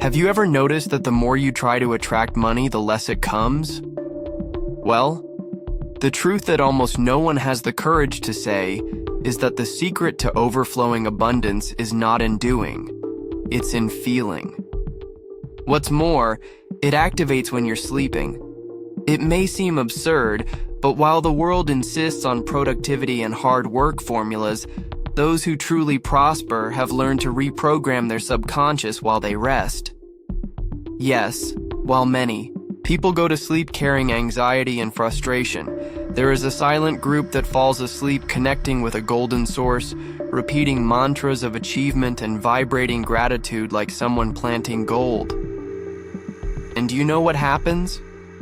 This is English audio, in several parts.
Have you ever noticed that the more you try to attract money, the less it comes? Well, the truth that almost no one has the courage to say is that the secret to overflowing abundance is not in doing, it's in feeling. What's more, it activates when you're sleeping. It may seem absurd, but while the world insists on productivity and hard work formulas, those who truly prosper have learned to reprogram their subconscious while they rest. Yes, while many people go to sleep carrying anxiety and frustration, there is a silent group that falls asleep connecting with a golden source, repeating mantras of achievement and vibrating gratitude like someone planting gold. And do you know what happens?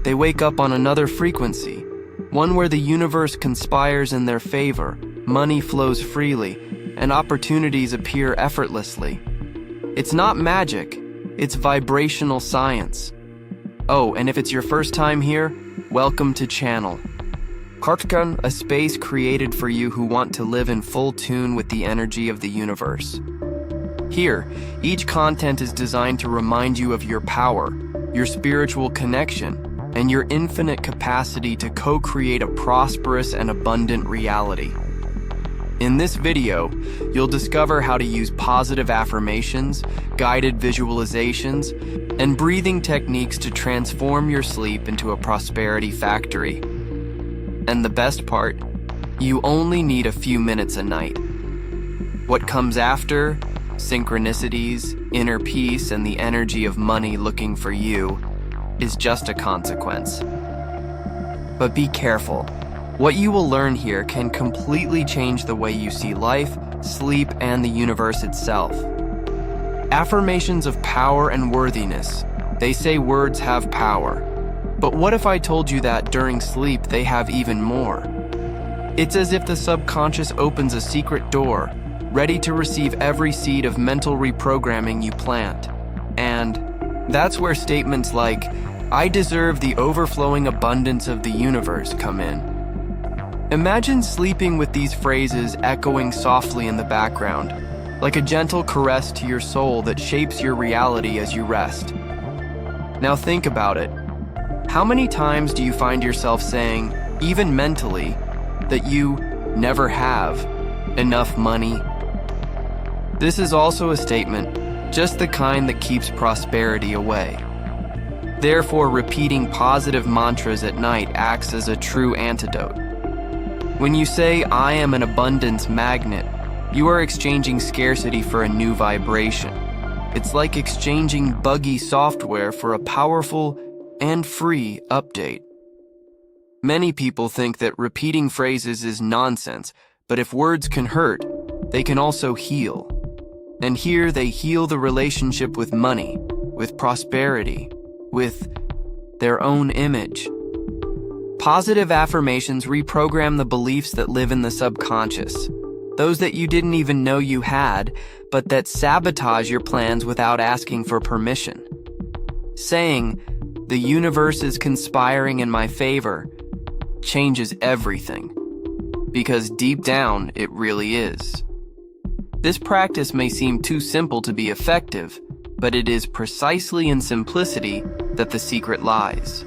They wake up on another frequency, one where the universe conspires in their favor, money flows freely, and opportunities appear effortlessly. It's not magic, it's vibrational science. Oh, and if it's your first time here, welcome to Channel. Kartkan, a space created for you who want to live in full tune with the energy of the universe. Here, each content is designed to remind you of your power, your spiritual connection, and your infinite capacity to co-create a prosperous and abundant reality. In this video, you'll discover how to use positive affirmations, guided visualizations, and breathing techniques to transform your sleep into a prosperity factory. And the best part, you only need a few minutes a night. What comes after, synchronicities, inner peace, and the energy of money looking for you, is just a consequence. But be careful. What you will learn here can completely change the way you see life, sleep, and the universe itself. Affirmations of power and worthiness. They say words have power. But what if I told you that during sleep they have even more? It's as if the subconscious opens a secret door, ready to receive every seed of mental reprogramming you plant. And that's where statements like, "I deserve the overflowing abundance of the universe" come in. Imagine sleeping with these phrases echoing softly in the background, like a gentle caress to your soul that shapes your reality as you rest. Now think about it. How many times do you find yourself saying, even mentally, that you never have enough money? This is also a statement, just the kind that keeps prosperity away. Therefore, repeating positive mantras at night acts as a true antidote. When you say, "I am an abundance magnet," you are exchanging scarcity for a new vibration. It's like exchanging buggy software for a powerful and free update. Many people think that repeating phrases is nonsense, but if words can hurt, they can also heal. And here they heal the relationship with money, with prosperity, with their own image. Positive affirmations reprogram the beliefs that live in the subconscious, those that you didn't even know you had, but that sabotage your plans without asking for permission. Saying, "The universe is conspiring in my favor," changes everything, because deep down, it really is. This practice may seem too simple to be effective, but it is precisely in simplicity that the secret lies.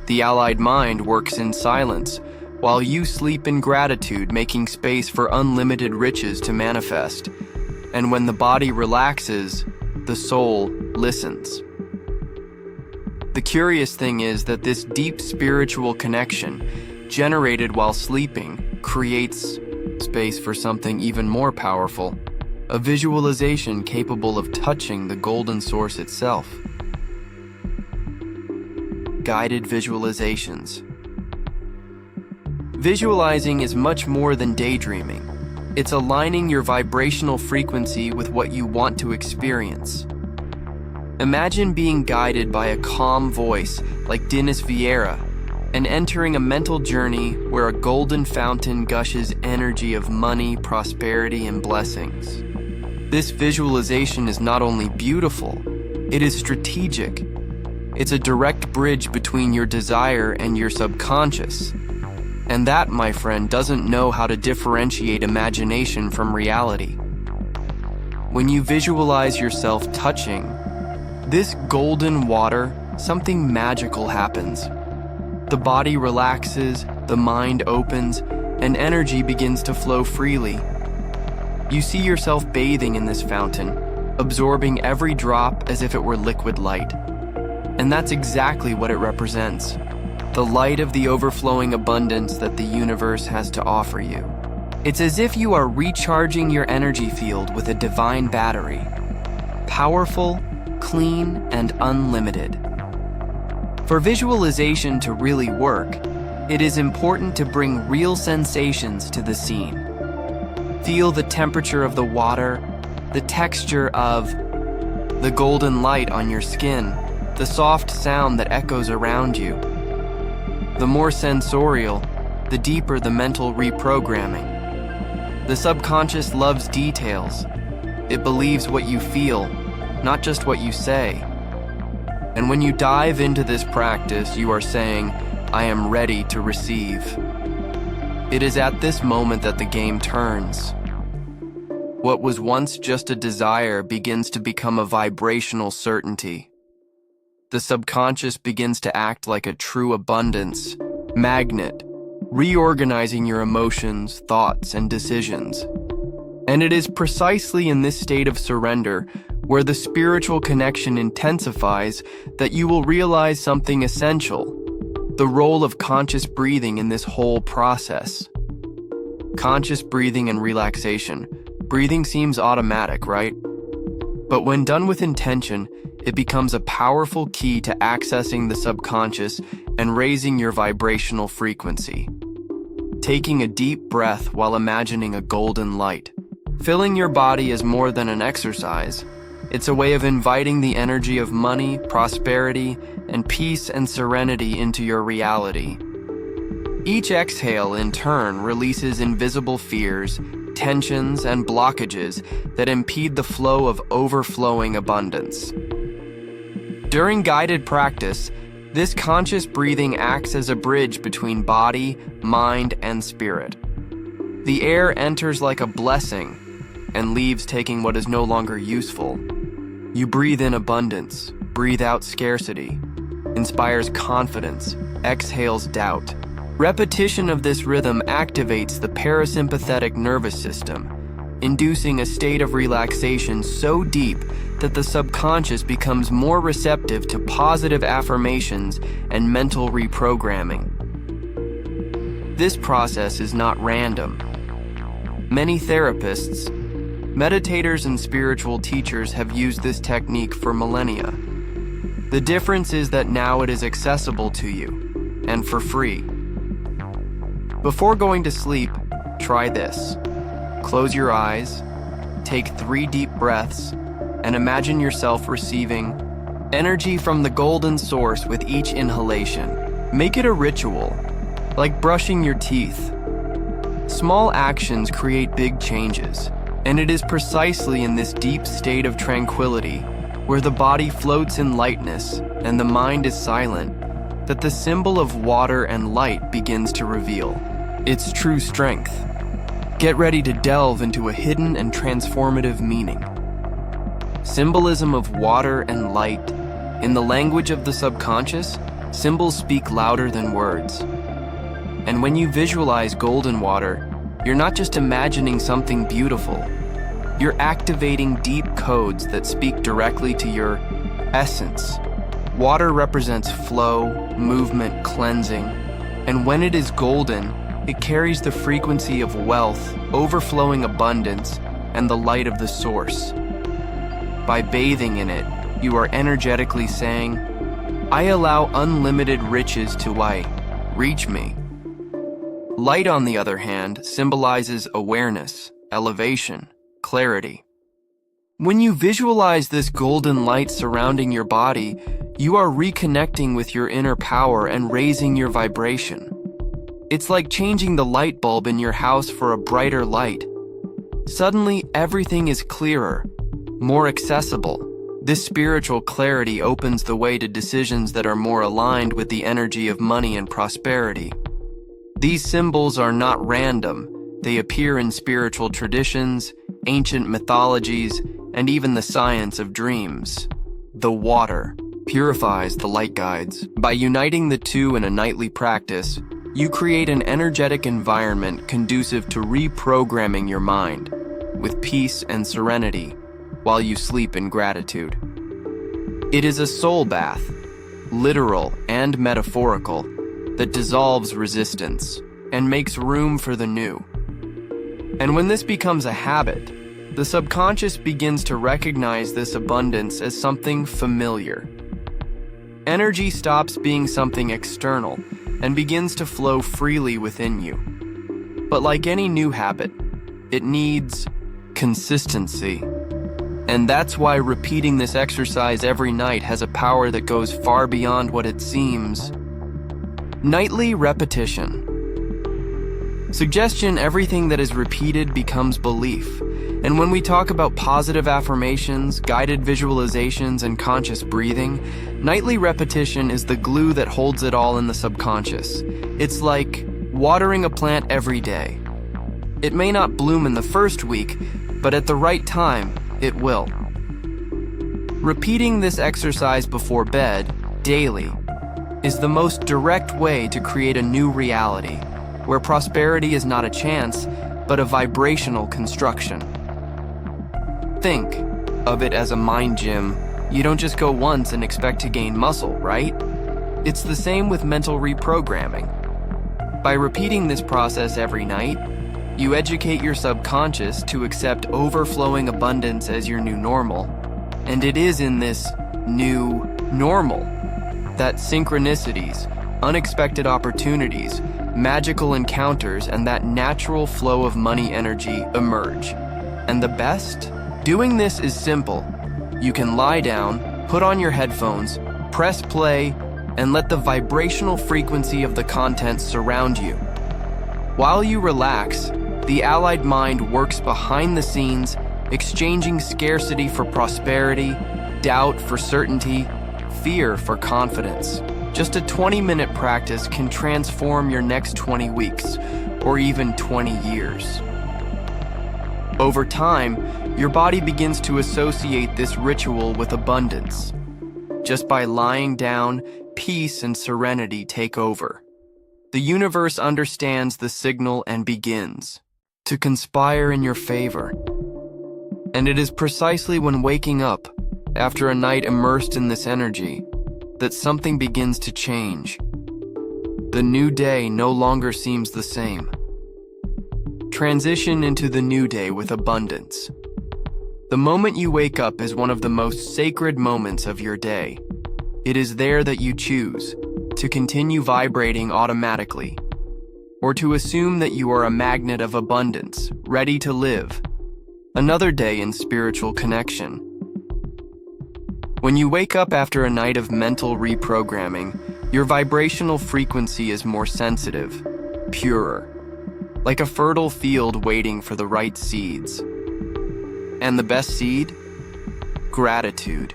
The allied mind works in silence, while you sleep in gratitude, making space for unlimited riches to manifest. And when the body relaxes, the soul listens. The curious thing is that this deep spiritual connection, generated while sleeping, creates space for something even more powerful, a visualization capable of touching the golden source itself. Guided visualizations. Visualizing is much more than daydreaming. It's aligning your vibrational frequency with what you want to experience. Imagine being guided by a calm voice like Dinis Vieira and entering a mental journey where a golden fountain gushes energy of money, prosperity, and blessings. This visualization is not only beautiful, it is strategic. It's a direct bridge between your desire and your subconscious. And that, my friend, doesn't know how to differentiate imagination from reality. When you visualize yourself touching, This golden water, something magical happens. The body relaxes, the mind opens, and energy begins to flow freely. You see yourself bathing in this fountain, absorbing every drop as if it were liquid light. And that's exactly what it represents, the light of the overflowing abundance that the universe has to offer you. It's as if you are recharging your energy field with a divine battery, powerful, clean, and unlimited. For visualization to really work, it is important to bring real sensations to the scene. Feel the temperature of the water, the texture of the golden light on your skin, the soft sound that echoes around you. The more sensorial, the deeper the mental reprogramming. The subconscious loves details. It believes what you feel, not just what you say. And when you dive into this practice, you are saying, I am ready to receive. It is at this moment that the game turns. What was once just a desire begins to become a vibrational certainty. The subconscious begins to act like a true abundance magnet, reorganizing your emotions, thoughts, and decisions. And it is precisely in this state of surrender where the spiritual connection intensifies that you will realize something essential, the role of conscious breathing in this whole process. Conscious breathing and relaxation. Breathing seems automatic, right? But when done with intention, it becomes a powerful key to accessing the subconscious and raising your vibrational frequency. Taking a deep breath while imagining a golden light. Filling your body is more than an exercise. It's a way of inviting the energy of money, prosperity, and peace and serenity into your reality. Each exhale, in turn, releases invisible fears, tensions, and blockages that impede the flow of overflowing abundance. During guided practice, this conscious breathing acts as a bridge between body, mind, and spirit. The air enters like a blessing and leaves taking what is no longer useful. You breathe in abundance, breathe out scarcity, inspires confidence, exhales doubt. Repetition of this rhythm activates the parasympathetic nervous system, inducing a state of relaxation so deep that the subconscious becomes more receptive to positive affirmations and mental reprogramming. This process is not random. Many therapists, meditators, and spiritual teachers have used this technique for millennia. The difference is that now it is accessible to you, and for free. Before going to sleep, try this. Close your eyes, take 3 deep breaths, and imagine yourself receiving energy from the golden source with each inhalation. Make it a ritual, like brushing your teeth. Small actions create big changes, and it is precisely in this deep state of tranquility, where the body floats in lightness and the mind is silent, that the symbol of water and light begins to reveal its true strength. Get ready to delve into a hidden and transformative meaning. Symbolism of water and light. In the language of the subconscious, symbols speak louder than words. And when you visualize golden water, you're not just imagining something beautiful. You're activating deep codes that speak directly to your essence. Water represents flow, movement, cleansing, and when it is golden, it carries the frequency of wealth, overflowing abundance, and the light of the source. By bathing in it, you are energetically saying, I allow unlimited riches to reach me. Light, on the other hand, symbolizes awareness, elevation, clarity. When you visualize this golden light surrounding your body, you are reconnecting with your inner power and raising your vibration. It's like changing the light bulb in your house for a brighter light. Suddenly, everything is clearer, more accessible. This spiritual clarity opens the way to decisions that are more aligned with the energy of money and prosperity. These symbols are not random. They appear in spiritual traditions, ancient mythologies, and even the science of dreams. the water, purifies the light guides. By uniting the two in a nightly practice, you create an energetic environment conducive to reprogramming your mind with peace and serenity while you sleep in gratitude. It is a soul bath, literal and metaphorical, that dissolves resistance and makes room for the new. And when this becomes a habit, the subconscious begins to recognize this abundance as something familiar. Energy stops being something external and begins to flow freely within you. But like any new habit, it needs consistency. And that's why repeating this exercise every night has a power that goes far beyond what it seems. Nightly repetition. Suggestion: everything that is repeated becomes belief. And when we talk about positive affirmations, guided visualizations, and conscious breathing, nightly repetition is the glue that holds it all in the subconscious. It's like watering a plant every day. It may not bloom in the first week, but at the right time, it will. Repeating this exercise before bed, daily, is the most direct way to create a new reality, where prosperity is not a chance, but a vibrational construction. Think of it as a mind gym. You don't just go once and expect to gain muscle, right? It's the same with mental reprogramming. By repeating this process every night, you educate your subconscious to accept overflowing abundance as your new normal. And it is in this new normal that synchronicities, unexpected opportunities, magical encounters, and that natural flow of money energy emerge. And the best? Doing this is simple. You can lie down, put on your headphones, press play, and let the vibrational frequency of the content surround you. While you relax, the allied mind works behind the scenes, exchanging scarcity for prosperity, doubt for certainty, fear for confidence. Just a 20-minute practice can transform your next 20 weeks, or even 20 years. Over time, your body begins to associate this ritual with abundance. Just by lying down, peace and serenity take over. The universe understands the signal and begins to conspire in your favor. And it is precisely when waking up, after a night immersed in this energy, that something begins to change. The new day no longer seems the same. Transition into the new day with abundance. The moment you wake up is one of the most sacred moments of your day. It is there that you choose to continue vibrating automatically, or to assume that you are a magnet of abundance, ready to live another day in spiritual connection. When you wake up after a night of mental reprogramming, your vibrational frequency is more sensitive, purer, like a fertile field waiting for the right seeds. And the best seed? Gratitude.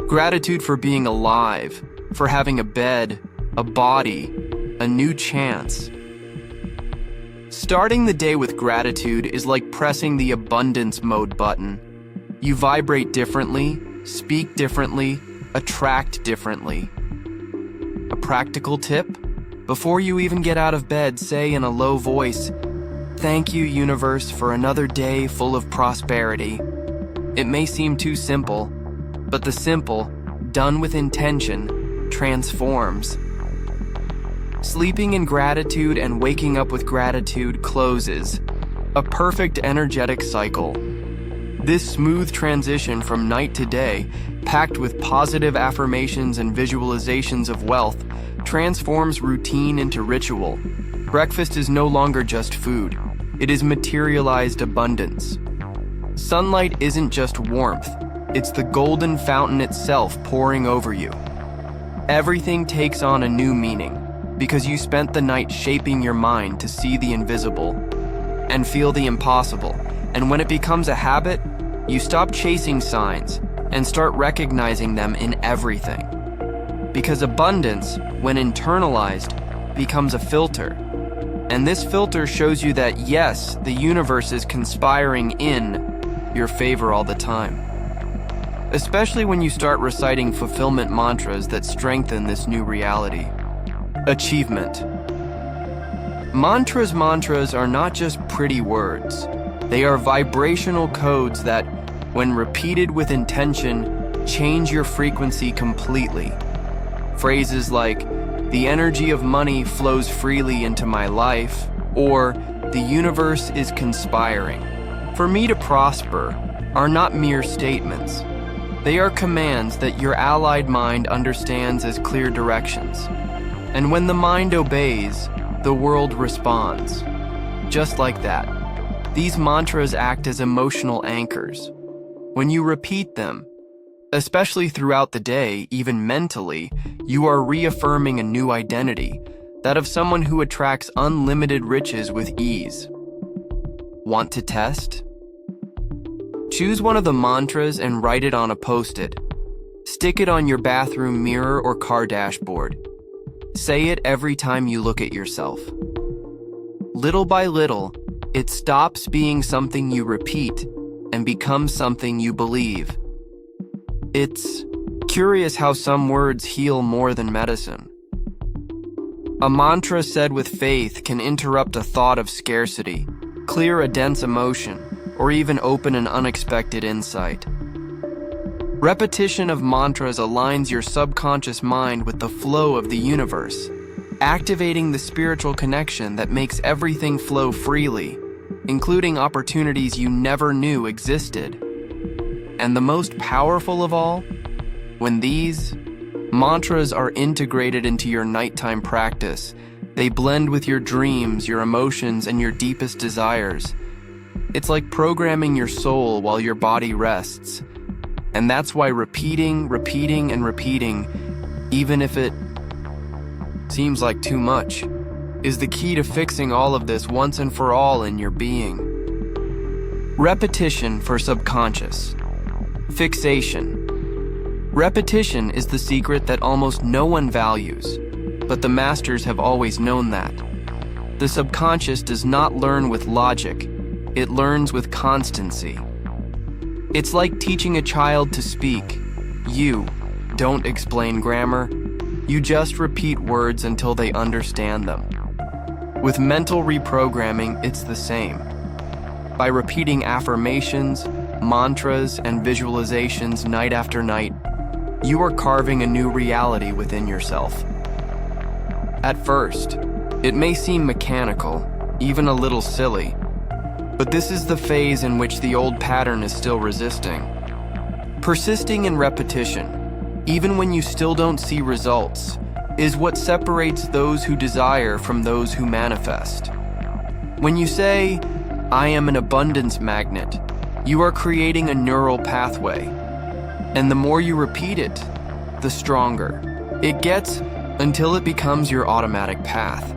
Gratitude for being alive, for having a bed, a body, a new chance. Starting the day with gratitude is like pressing the abundance mode button. You vibrate differently, speak differently, attract differently. A practical tip? Before you even get out of bed, say in a low voice, "Thank you, universe, for another day full of prosperity." It may seem too simple, but the simple, done with intention, transforms. Sleeping in gratitude and waking up with gratitude closes a perfect energetic cycle. This smooth transition from night to day, packed with positive affirmations and visualizations of wealth, transforms routine into ritual. Breakfast is no longer just food. It is materialized abundance. Sunlight isn't just warmth. It's the golden fountain itself pouring over you. Everything takes on a new meaning because you spent the night shaping your mind to see the invisible and feel the impossible. And when it becomes a habit, you stop chasing signs and start recognizing them in everything. Because abundance, when internalized, becomes a filter. And this filter shows you that yes, the universe is conspiring in your favor all the time. especially when you start reciting fulfillment mantras that strengthen this new reality. Achievement. Mantras are not just pretty words. They are vibrational codes that, when repeated with intention, change your frequency completely. Phrases like, "The energy of money flows freely into my life," or "The universe is conspiring for me to prosper," are not mere statements. They are commands that your allied mind understands as clear directions. And when the mind obeys, the world responds. Just like that. These mantras act as emotional anchors. When you repeat them, especially throughout the day, even mentally, you are reaffirming a new identity, that of someone who attracts unlimited riches with ease. Want to test? Choose one of the mantras and write it on a post-it. Stick it on your bathroom mirror or car dashboard. Say it every time you look at yourself. Little by little, it stops being something you repeat and becomes something you believe. It's curious how some words heal more than medicine. A mantra said with faith can interrupt a thought of scarcity, clear a dense emotion, or even open an unexpected insight. Repetition of mantras aligns your subconscious mind with the flow of the universe, activating the spiritual connection that makes everything flow freely, including opportunities you never knew existed. And the most powerful of all, when these mantras are integrated into your nighttime practice, they blend with your dreams, your emotions, and your deepest desires. It's like programming your soul while your body rests. And that's why repeating, and repeating, even if it seems like too much, is the key to fixing all of this once and for all in your being. Repetition for subconscious. Fixation. Repetition is the secret that almost no one values, but the masters have always known that. The subconscious does not learn with logic, it learns with constancy. It's like teaching a child to speak. You don't explain grammar, you just repeat words until they understand them. With mental reprogramming, it's the same. By repeating affirmations, mantras, and visualizations night after night, you are carving a new reality within yourself. At first, it may seem mechanical, even a little silly, but this is the phase in which the old pattern is still resisting. Persisting in repetition, even when you still don't see results, is what separates those who desire from those who manifest. When you say, "I am an abundance magnet," you are creating a neural pathway. And the more you repeat it, the stronger it gets until it becomes your automatic path.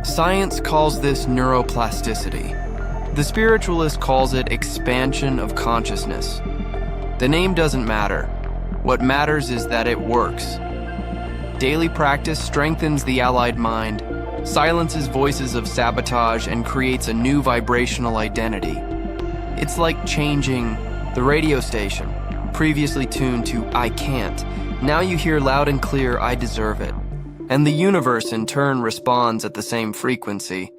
Science calls this neuroplasticity. The spiritualist calls it expansion of consciousness. The name doesn't matter. What matters is that it works. Daily practice strengthens the allied mind, silences voices of sabotage, and creates a new vibrational identity. It's like changing the radio station. Previously tuned to "I can't," now you hear loud and clear "I deserve it." And the universe in turn responds at the same frequency.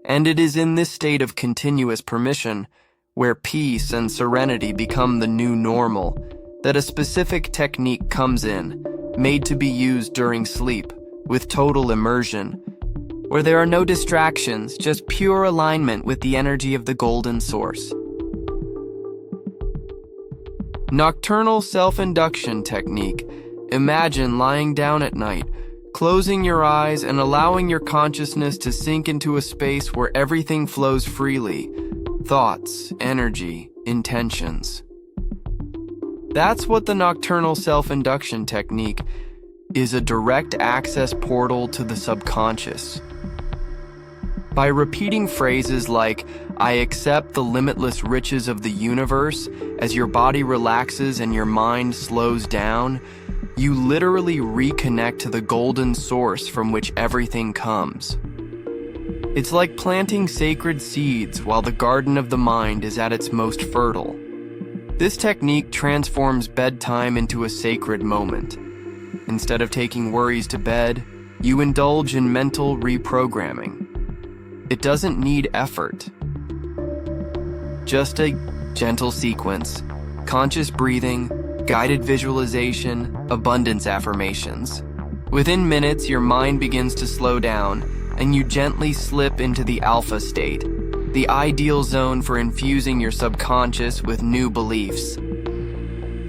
And it is in this state of continuous permission, where peace and serenity become the new normal, that a specific technique comes in, made to be used during sleep, with total immersion, where there are no distractions, just pure alignment with the energy of the golden source. Nocturnal self-induction technique. Imagine lying down at night, closing your eyes and allowing your consciousness to sink into a space where everything flows freely. Thoughts, energy, intentions. That's what the nocturnal self-induction technique is, a direct access portal to the subconscious. By repeating phrases like, "I accept the limitless riches of the universe," as your body relaxes and your mind slows down, you literally reconnect to the golden source from which everything comes. It's like planting sacred seeds while the garden of the mind is at its most fertile. This technique transforms bedtime into a sacred moment. Instead of taking worries to bed, you indulge in mental reprogramming. It doesn't need effort. Just a gentle sequence, conscious breathing, guided visualization, abundance affirmations. Within minutes, your mind begins to slow down, and you gently slip into the alpha state, the ideal zone for infusing your subconscious with new beliefs.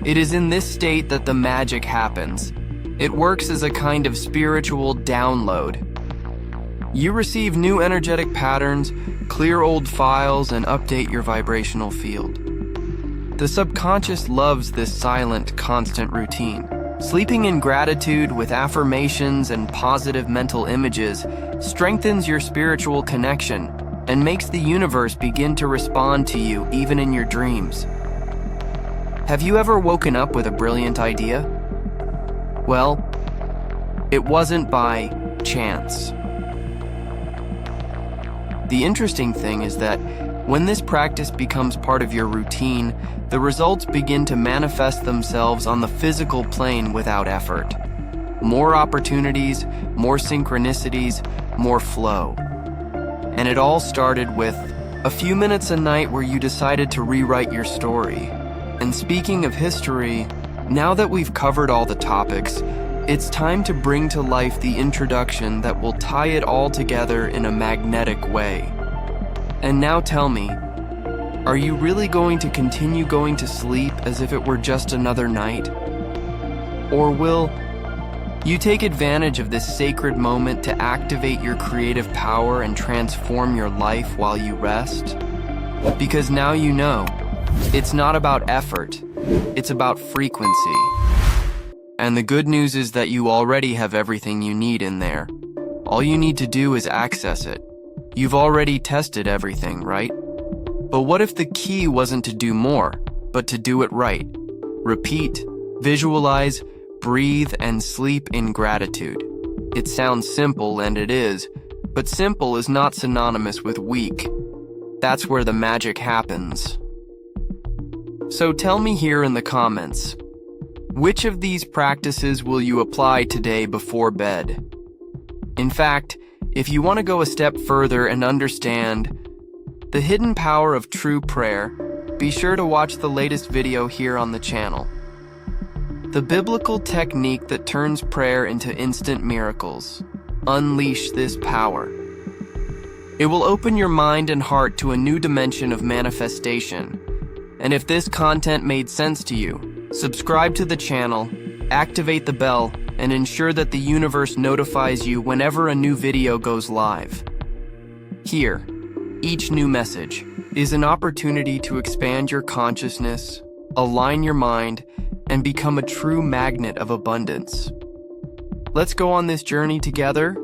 It is in this state that the magic happens. It works as a kind of spiritual download. You receive new energetic patterns, clear old files, and update your vibrational field. The subconscious loves this silent, constant routine. Sleeping in gratitude with affirmations and positive mental images strengthens your spiritual connection and makes the universe begin to respond to you even in your dreams. Have you ever woken up with a brilliant idea? Well, it wasn't by chance. The interesting thing is that when this practice becomes part of your routine, the results begin to manifest themselves on the physical plane without effort. More opportunities, more synchronicities, more flow. And it all started with a few minutes a night where you decided to rewrite your story. And speaking of history, now that we've covered all the topics, it's time to bring to life the introduction that will tie it all together in a magnetic way. And now tell me, are you really going to continue going to sleep as if it were just another night? Or will you take advantage of this sacred moment to activate your creative power and transform your life while you rest? Because now you know, it's not about effort, it's about frequency. And the good news is that you already have everything you need in there. All you need to do is access it. You've already tested everything, right? But what if the key wasn't to do more, but to do it right? Repeat, visualize, breathe, and sleep in gratitude. It sounds simple, and it is, but simple is not synonymous with weak. That's where the magic happens. So tell me here in the comments, which of these practices will you apply today before bed? In fact, if you want to go a step further and understand the hidden power of true prayer, be sure to watch the latest video here on the channel. The biblical technique that turns prayer into instant miracles. Unleash this power. It will open your mind and heart to a new dimension of manifestation. And if this content made sense to you, subscribe to the channel, activate the bell, and ensure that the universe notifies you whenever a new video goes live. Here, each new message is an opportunity to expand your consciousness, align your mind, and become a true magnet of abundance. Let's go on this journey together